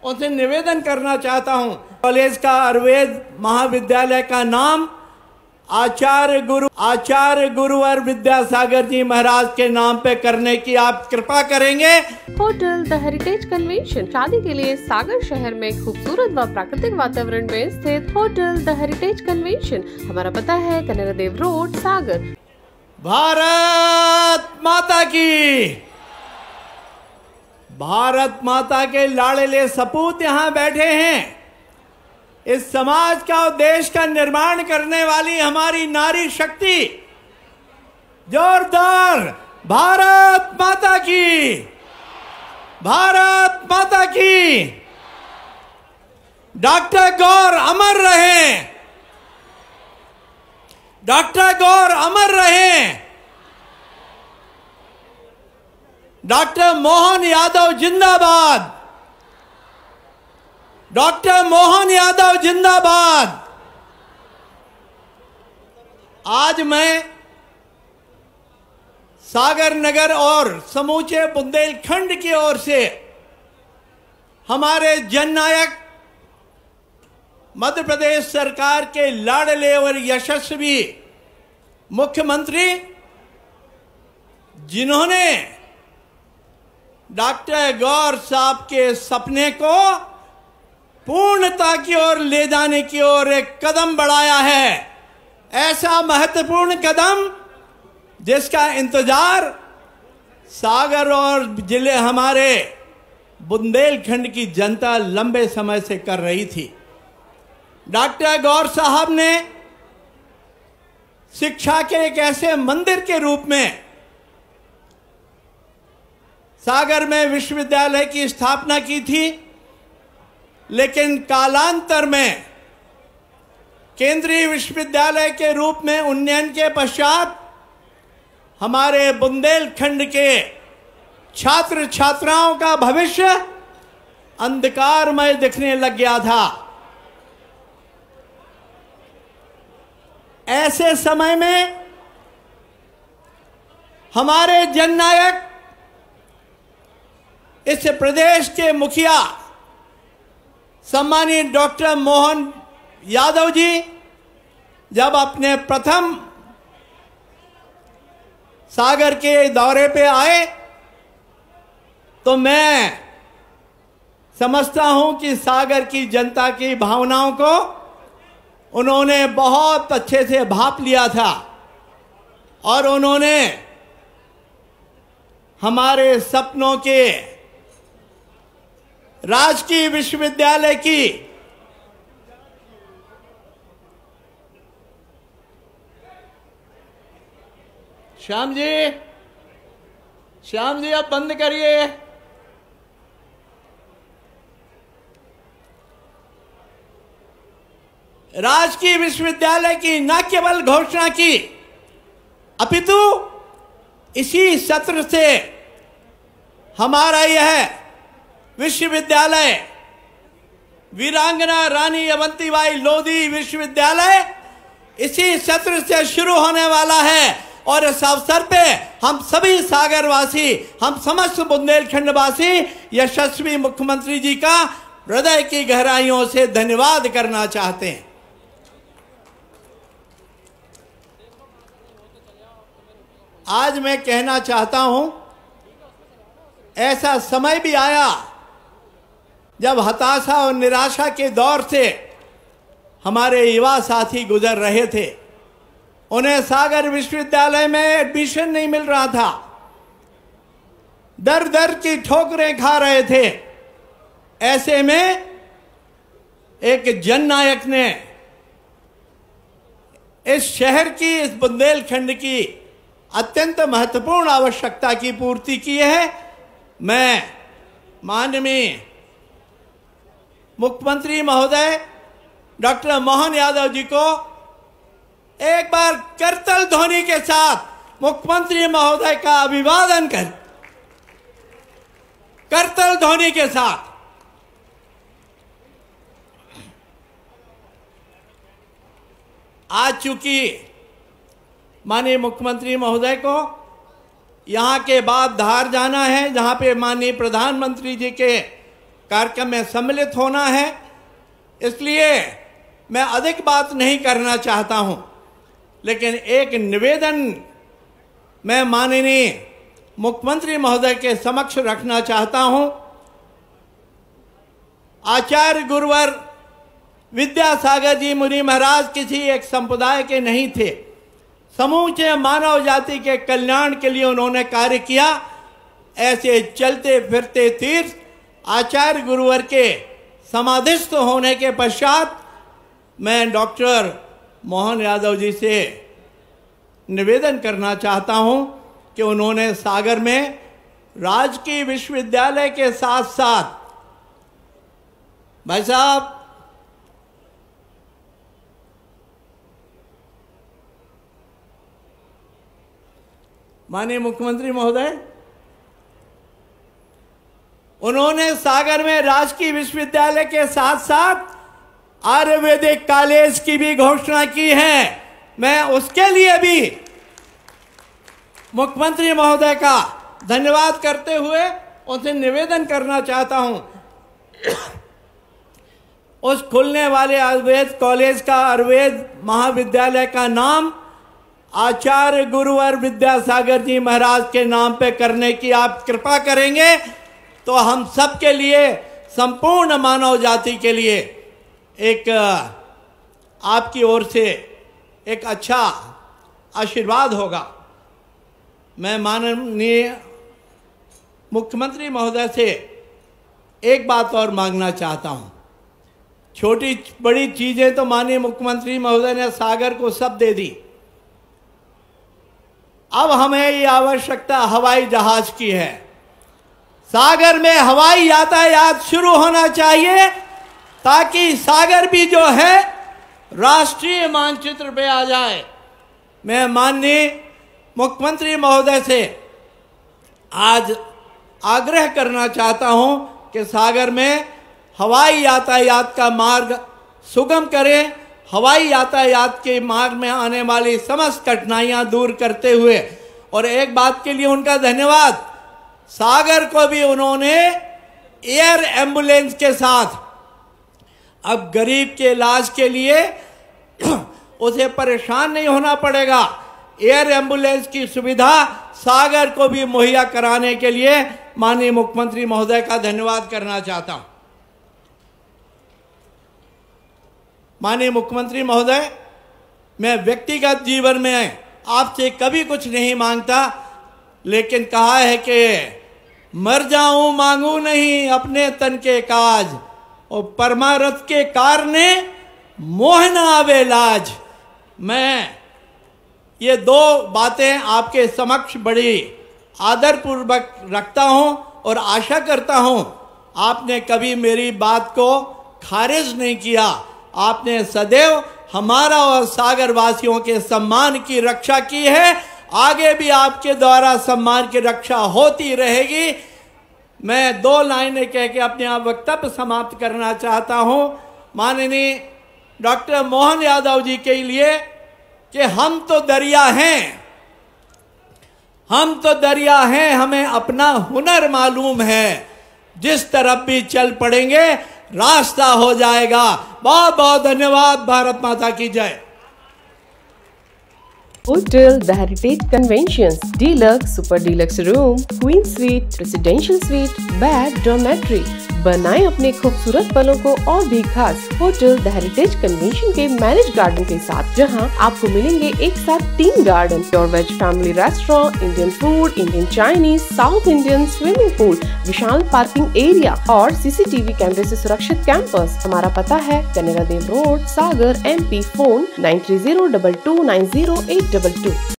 उनसे निवेदन करना चाहता हूं, कॉलेज का आयुर्वेद महाविद्यालय का नाम आचार्य गुरुवर विद्यासागर जी महाराज के नाम पे करने की आप कृपा करेंगे। होटल द हेरिटेज कन्वेंशन शादी के लिए सागर शहर में खूबसूरत व प्राकृतिक वातावरण में स्थित होटल द हेरिटेज कन्वेंशन। हमारा पता है कनरा देव रोड, सागर। भारत माता की। भारत माता के लाड़ले सपूत यहाँ बैठे हैं। इस समाज का और देश का निर्माण करने वाली हमारी नारी शक्ति, जोरदार भारत माता की, भारत माता की। डॉक्टर गौर अमर रहें, डॉक्टर गौर अमर रहें। डॉक्टर मोहन यादव जिंदाबाद, डॉक्टर मोहन यादव जिंदाबाद। आज मैं सागर नगर और समूचे बुंदेलखंड की ओर से हमारे जननायक मध्य प्रदेश सरकार के लाडले और यशस्वी मुख्यमंत्री, जिन्होंने डॉक्टर गौर साहब के सपने को पूर्णता की ओर ले जाने की ओर एक कदम बढ़ाया है, ऐसा महत्वपूर्ण कदम जिसका इंतजार सागर और जिले हमारे बुंदेलखंड की जनता लंबे समय से कर रही थी। डॉक्टर गौर साहब ने शिक्षा के एक ऐसे मंदिर के रूप में सागर में विश्वविद्यालय की स्थापना की थी, लेकिन कालांतर में केंद्रीय विश्वविद्यालय के रूप में उन्नयन के पश्चात हमारे बुंदेलखंड के छात्र छात्राओं का भविष्य अंधकारमय दिखने लग गया था। ऐसे समय में हमारे जननायक, इस प्रदेश के मुखिया सम्मानीय डॉक्टर मोहन यादव जी जब अपने प्रथम सागर के दौरे पे आए, तो मैं समझता हूं कि सागर की जनता की भावनाओं को उन्होंने बहुत अच्छे से भांप लिया था और उन्होंने हमारे सपनों के राजकीय विश्वविद्यालय की श्याम जी अब बंद करिए। राजकीय विश्वविद्यालय की न केवल घोषणा की, अपितु इसी सत्र से हमारा यह विश्वविद्यालय वीरांगना रानी अवंतीबाई लोधी विश्वविद्यालय इसी सत्र से शुरू होने वाला है। और इस अवसर पे हम सभी सागरवासी, हम समस्त बुंदेलखंडवासी यशस्वी मुख्यमंत्री जी का हृदय की गहराइयों से धन्यवाद करना चाहते हैं। आज मैं कहना चाहता हूं, ऐसा समय भी आया जब हताशा और निराशा के दौर से हमारे युवा साथी गुजर रहे थे। उन्हें सागर विश्वविद्यालय में एडमिशन नहीं मिल रहा था, दर दर की ठोकरें खा रहे थे। ऐसे में एक जननायक ने इस शहर की, इस बुंदेलखंड की अत्यंत महत्वपूर्ण आवश्यकता की पूर्ति की है। मैं माननीय मुख्यमंत्री महोदय डॉक्टर मोहन यादव जी को एक बार करतल ध्वनि के साथ मुख्यमंत्री महोदय का अभिवादन कर, करतल ध्वनि के साथ। आज चूंकि माननीय मुख्यमंत्री महोदय को यहाँ के बाद धार जाना है, जहाँ पे माननीय प्रधानमंत्री जी के कार्यक्रम में सम्मिलित होना है, इसलिए मैं अधिक बात नहीं करना चाहता हूं, लेकिन एक निवेदन मैं माननीय मुख्यमंत्री महोदय के समक्ष रखना चाहता हूं। आचार्य गुरुवर विद्यासागर जी मुनि महाराज किसी एक संप्रदाय के नहीं थे, समूचे मानव जाति के कल्याण के लिए उन्होंने कार्य किया। ऐसे चलते फिरते तीर्थ आचार्य गुरुवर के समाधिस्थ होने के पश्चात मैं डॉक्टर मोहन यादव जी से निवेदन करना चाहता हूं कि उन्होंने सागर में राजकीय विश्वविद्यालय के साथ साथ, भाई साहब माननीय मुख्यमंत्री महोदय, उन्होंने सागर में राजकीय विश्वविद्यालय के साथ साथ आयुर्वेदिक कॉलेज की भी घोषणा की है। मैं उसके लिए भी मुख्यमंत्री महोदय का धन्यवाद करते हुए उनसे निवेदन करना चाहता हूं, उस खुलने वाले आयुर्वेद कॉलेज का, आयुर्वेद महाविद्यालय का नाम आचार्य गुरुवर विद्यासागर जी महाराज के नाम पे करने की आप कृपा करेंगे तो हम सब के लिए, संपूर्ण मानव जाति के लिए एक आपकी ओर से एक अच्छा आशीर्वाद होगा। मैं माननीय मुख्यमंत्री महोदय से एक बात और मांगना चाहता हूं। छोटी बड़ी चीजें तो माननीय मुख्यमंत्री महोदय ने सागर को सब दे दी, अब हमें ये आवश्यकता हवाई जहाज की है। सागर में हवाई यातायात शुरू होना चाहिए ताकि सागर भी जो है राष्ट्रीय मानचित्र पे आ जाए। मैं माननीय मुख्यमंत्री महोदय से आज आग्रह करना चाहता हूं कि सागर में हवाई यातायात का मार्ग सुगम करें, हवाई यातायात के मार्ग में आने वाली समस्त कठिनाइयां दूर करते हुए, और एक बात के लिए उनका धन्यवाद, सागर को भी उन्होंने एयर एम्बुलेंस के साथ अब गरीब के इलाज के लिए उसे परेशान नहीं होना पड़ेगा। एयर एम्बुलेंस की सुविधा सागर को भी मुहैया कराने के लिए माननीय मुख्यमंत्री महोदय का धन्यवाद करना चाहता हूं। माननीय मुख्यमंत्री महोदय, मैं व्यक्तिगत जीवन में आपसे कभी कुछ नहीं मांगता, लेकिन कहा है कि मर जाऊं मांगू नहीं अपने तन के काज, और परमारथ के कारणे मोह न आवे लाज। मैं ये दो बातें आपके समक्ष बड़ी आदरपूर्वक रखता हूं और आशा करता हूं आपने कभी मेरी बात को खारिज नहीं किया। आपने सदैव हमारा और सागर वासियों के सम्मान की रक्षा की है, आगे भी आपके द्वारा सम्मान की रक्षा होती रहेगी। मैं दो लाइनें कह के अपने आप वक्तव्य समाप्त करना चाहता हूं माननीय डॉक्टर मोहन यादव जी के लिए कि हम तो दरिया हैं, हम तो दरिया हैं, हमें अपना हुनर मालूम है, जिस तरफ भी चल पड़ेंगे रास्ता हो जाएगा। बहुत बहुत धन्यवाद। भारत माता की जय। Hotel the heritage convention, deluxe, super deluxe room, queen suite, residential suite, bed, dormitory, बनाएं अपने खूबसूरत पलों को और भी खास होटल द हेरिटेज कन्वेंशन के मैरिज गार्डन के साथ, जहां आपको मिलेंगे एक साथ 3 garden, pure veg family restaurant, Indian food, Indian Chinese, south Indian, swimming pool, विशाल पार्किंग एरिया और सीसीटीवी कैमरे से सुरक्षित कैंपस। हमारा पता है कनेरा देव रोड, सागर, MP। फोन 9302290822।